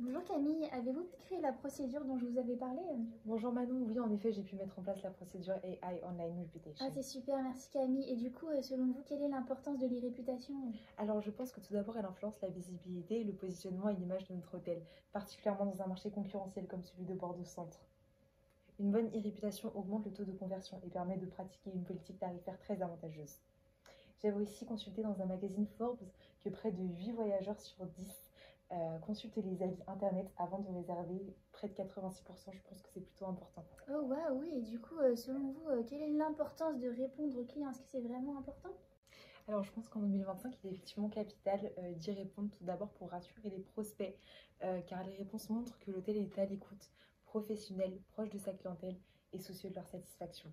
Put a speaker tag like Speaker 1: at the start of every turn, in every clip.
Speaker 1: Bonjour Camille, avez-vous créé la procédure dont je vous avais parlé?
Speaker 2: Bonjour Manon, oui en effet j'ai pu mettre en place la procédure AI Online
Speaker 1: Ah,
Speaker 2: Reputation.
Speaker 1: c'est super, merci Camille. Et du coup, selon vous, quelle est l'importance de l'e-réputation?
Speaker 2: Alors je pense que tout d'abord elle influence la visibilité, le positionnement et l'image de notre hôtel, particulièrement dans un marché concurrentiel comme celui de Bordeaux Centre. Une bonne e-réputation augmente le taux de conversion et permet de pratiquer une politique tarifaire très avantageuse. J'avais aussi consulté dans un magazine Forbes que près de 8 voyageurs sur 10 consultent les avis internet avant de réserver. Près de 86%, je pense que c'est plutôt important.
Speaker 1: Oh waouh, oui, et du coup, selon vous, quelle est l'importance de répondre aux clients? Est-ce que c'est vraiment important?
Speaker 2: Alors je pense qu'en 2025, il est effectivement capital d'y répondre tout d'abord pour rassurer les prospects, car les réponses montrent que l'hôtel est à l'écoute, professionnel, proche de sa clientèle et soucieux de leur satisfaction.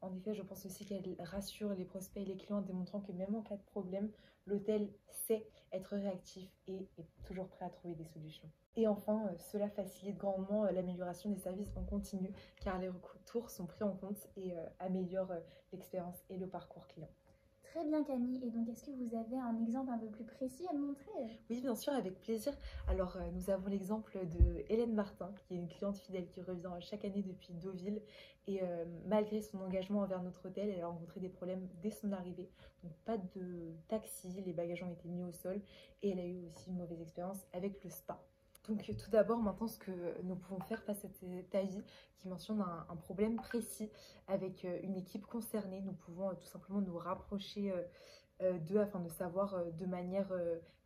Speaker 2: En effet, je pense aussi qu'elle rassure les prospects et les clients en démontrant que même en cas de problème, l'hôtel sait être réactif et est toujours prêt à trouver des solutions. Et enfin, cela facilite grandement l'amélioration des services en continu car les retours sont pris en compte et améliorent l'expérience et le parcours client.
Speaker 1: Très bien Camille, et donc est-ce que vous avez un exemple un peu plus précis à me montrer?
Speaker 2: Oui, bien sûr, avec plaisir. Alors, nous avons l'exemple de Hélène Martin, qui est une cliente fidèle qui revient chaque année depuis Deauville. Et malgré son engagement envers notre hôtel, elle a rencontré des problèmes dès son arrivée. Donc, pas de taxi, les bagages ont été mis au sol. Et elle a eu aussi une mauvaise expérience avec le spa. Donc, tout d'abord, maintenant, ce que nous pouvons faire face à cet avis qui mentionne un problème précis avec une équipe concernée, nous pouvons tout simplement nous rapprocher d'eux afin de savoir de manière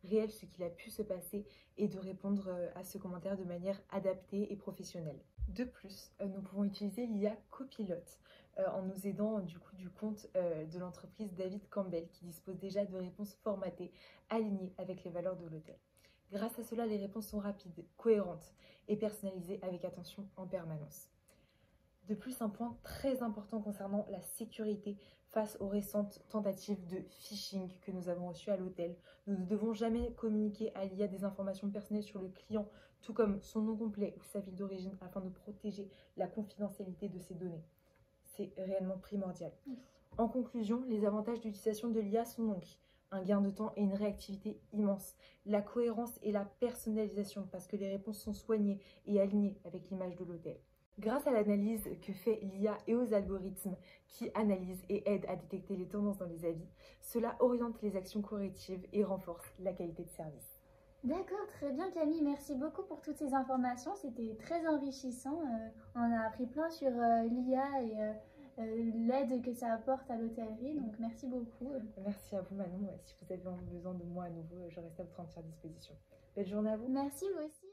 Speaker 2: réelle ce qu'il a pu se passer et de répondre à ce commentaire de manière adaptée et professionnelle. De plus, nous pouvons utiliser l'IA Copilote en nous aidant du compte de l'entreprise David Campbell qui dispose déjà de réponses formatées alignées avec les valeurs de l'hôtel. Grâce à cela, les réponses sont rapides, cohérentes et personnalisées avec attention en permanence. De plus, un point très important concernant la sécurité face aux récentes tentatives de phishing que nous avons reçues à l'hôtel. Nous ne devons jamais communiquer à l'IA des informations personnelles sur le client, tout comme son nom complet ou sa ville d'origine, afin de protéger la confidentialité de ces données. C'est réellement primordial. En conclusion, les avantages d'utilisation de l'IA sont donc un gain de temps et une réactivité immense, la cohérence et la personnalisation parce que les réponses sont soignées et alignées avec l'image de l'hôtel. Grâce à l'analyse que fait l'IA et aux algorithmes qui analysent et aident à détecter les tendances dans les avis, cela oriente les actions correctives et renforce la qualité de service.
Speaker 1: D'accord, très bien Camille, merci beaucoup pour toutes ces informations, c'était très enrichissant. On a appris plein sur l'IA et l'aide que ça apporte à l'hôtellerie, donc merci beaucoup.
Speaker 2: Merci à vous Manon, si vous avez besoin de moi à nouveau, je reste à votre entière disposition. Belle journée à vous.
Speaker 1: Merci vous aussi.